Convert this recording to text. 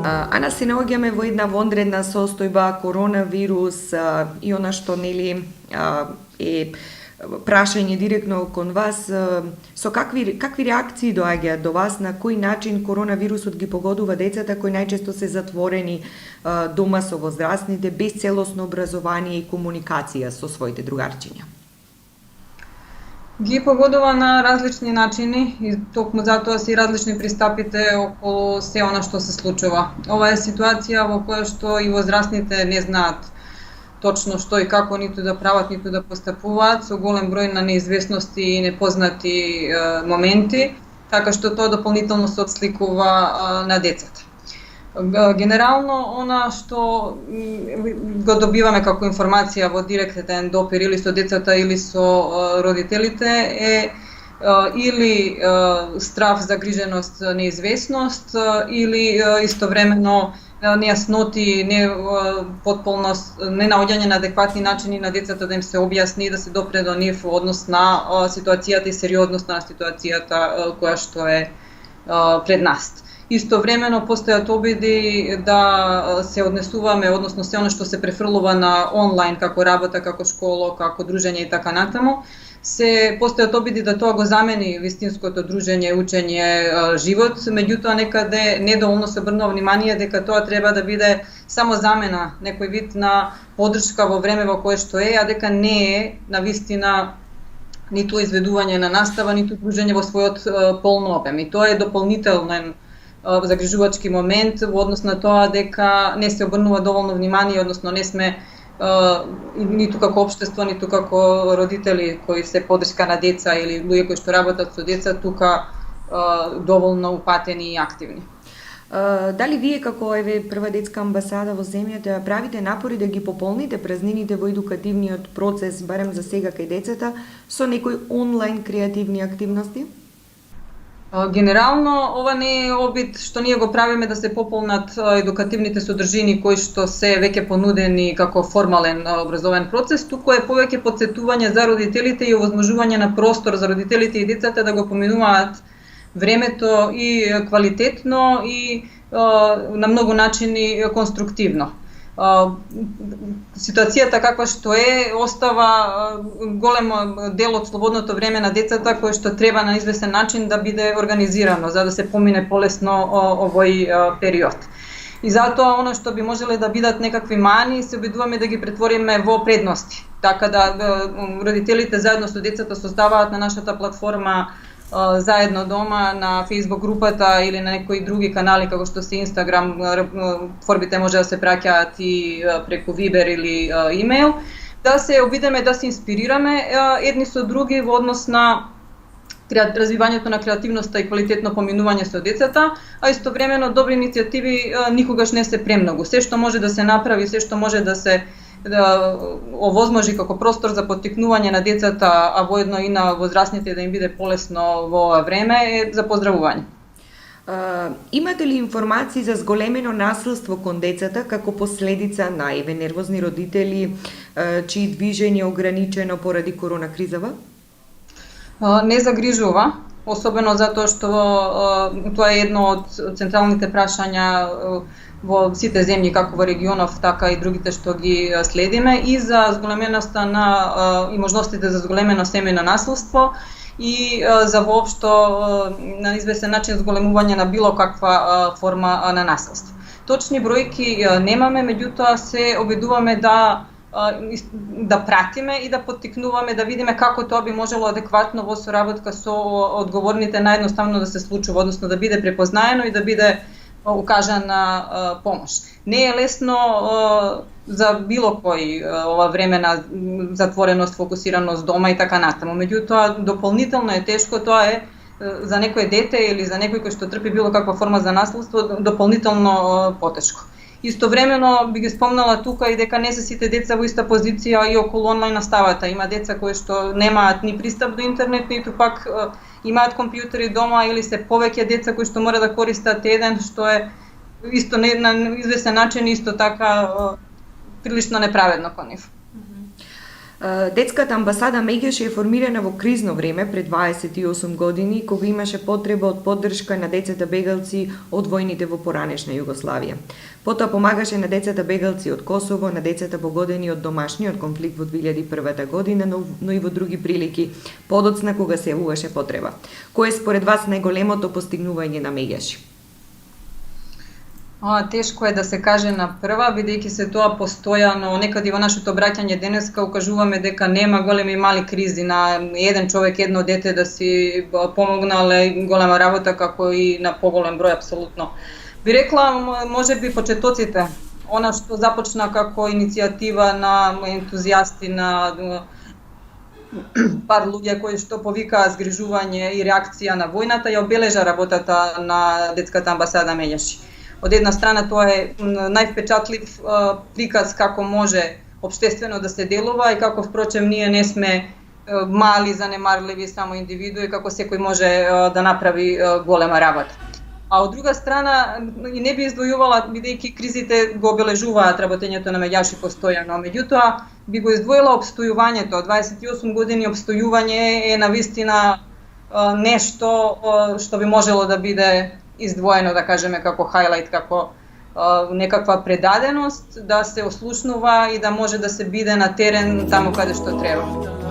А нас се наоѓаме во една вонредна состојба, коронавирус и она што нели е прашање директно кон вас, со какви реакции доаѓаат до вас, на кој начин коронавирусот ги погодува децата кои најчесто се затворени дома со возрастните, без целосно образование и комуникација со своите другарчиња? Ги погодува на различни начини и токму затоа се и различни пристапите околу се она што се случува. Ова е ситуација во која што и возрастните не знаат точно што и како ниту да прават, ниту да постапуваат, со голем број на неизвестности и непознати моменти, така што тоа дополнително се отсликува на децата. Генерално, она што го добиваме како информација во директен допир или со децата или со родителите е или страв, загриженост, неизвестност или истовремено нејасноти, ненаоѓање на адекватни начини на децата да им се објасни и да се допре до нив во однос на ситуацијата и сериозност на ситуацијата која што е пред нас. Истовремено постојат обиди да се однесуваме, односно се оно што се префрлува на онлайн како работа, како школа, како дружење и така натаму, постојат обиди да тоа го замени вистинското дружење, учење, живот, меѓутоа некаде недоволно се обрнува внимание дека тоа треба да биде само замена, некој вид на поддршка во време во кое што е, а дека не е на вистина ниту изведување на настава, ниту дружење во својот полно обем. И тоа е дополнителен загрижувачки момент во однос на тоа дека не се обрнува доволно внимание, односно не сме ниту како општество, ниту како родители кои се поддршка на деца или луѓе кои што работат со деца тука доволно упатени и активни. Дали вие како прва детска амбасада во земјата правите напори да ги пополните празнините во едукативниот процес, барем за сега кај децата, со некои онлайн креативни активности? Генерално, ова не е обид што ние го правиме да се пополнат едукативните содржини кои што се веќе понудени како формален образовен процес, туку е повеќе потсетување за родителите и овозможување на простор за родителите и децата да го поминуваат времето и квалитетно и на многу начини конструктивно. Ситуацијата каква што е остава голем дел од слободното време на децата кој што треба на известен начин да биде организирано за да се помине полесно овој период. И затоа она што би можеле да бидат некакви мани се обидуваме да ги претвориме во предности. Така да родителите заедно со децата создаваат на нашата платформа заедно дома на Facebook групата или на некои други канали како што се Instagram, творбите може да се праќаат и преку Viber или имејл, да се обидеме да се инспирираме едни со други во однос на развивањето на креативноста и квалитетно поминување со децата, а истовремено добри иницијативи никогаш не се премногу. Се што може да се направи, се што може да се овозможи како простор за поттикнување на децата, а воедно и на возрастните да им биде полесно во ова време, е за поздравување. Имате ли информации за зголемено насилство кон децата како последица на нервозни родители, чии движење е ограничено поради корона кризава? Не загрижува, особено затоа што тоа е едно од централните прашања во сите земји, како во регионов, така и другите што ги следиме, и за зголеменоста и можностите за зголемено семејно насилство и за воопшто на известен начин зголемување на било каква форма на насилство. Точни бројки немаме, меѓутоа се обидуваме да пратиме и да поттикнуваме да видиме како тоа би можело адекватно во соработка со одговорните наједноставно да се случува, односно да биде препознаено и да биде укажана помош. Не е лесно за било кој ова време на затвореност, фокусираност дома и така натаму. Меѓутоа, дополнително е тешко, тоа е за некој дете или за некој кој што трпи било каква форма за насилство, дополнително потешко. Истовремено би ги спомнала тука и дека не се сите деца во иста позиција и околу онлайн наставата. Има деца кои што немаат ни пристап до интернет, ниту пак имаат компјутери дома, или се повеќе деца кои што мора да користат еден, што е исто на известен начин исто така прилично неправедно кон нив. Детската амбасада Меѓаш е формирана во кризно време пред 28 години, кога имаше потреба од поддршка на децата бегалци од војните во поранешна Југославија. Потоа помагаше на децата бегалци од Косово, на децата погодени од домашниот конфликт во 2001 година, но и во други прилики, подоцна кога се јавуваше потреба. Кој е според вас најголемото постигнување на Меѓаш? Тешко е да се каже на прва, бидејќи се тоа постојано, некаде во нашето браќање денеска укажуваме дека нема големи и мали кризи, на еден човек, едно дете да си помогнале голема работа, како и на поголем број апсолутно. Би рекла, можеби почетоците, она што започна како иницијатива на ентузијасти, на пар луѓе кои што повикаа згрижување и реакција на војната, ја обележа работата на детската амбасада Меѓаш. Од една страна тоа е највпечатлив приказ како може општествено да се делува и како впрочем ние не сме мали, занемарливи само индивидуи, како секој може да направи голема работа. А од друга страна не би издвојувала, бидејќи кризите го обележуваат работењето на Меѓаш постојано, меѓутоа би го издвоила обстојувањето. 28 години обстојување е навистина нешто што би можело да биде издвоено, да кажеме, како хайлайт, како некаква предаденост, да се ослушнува и да може да се биде на терен таму каде што треба.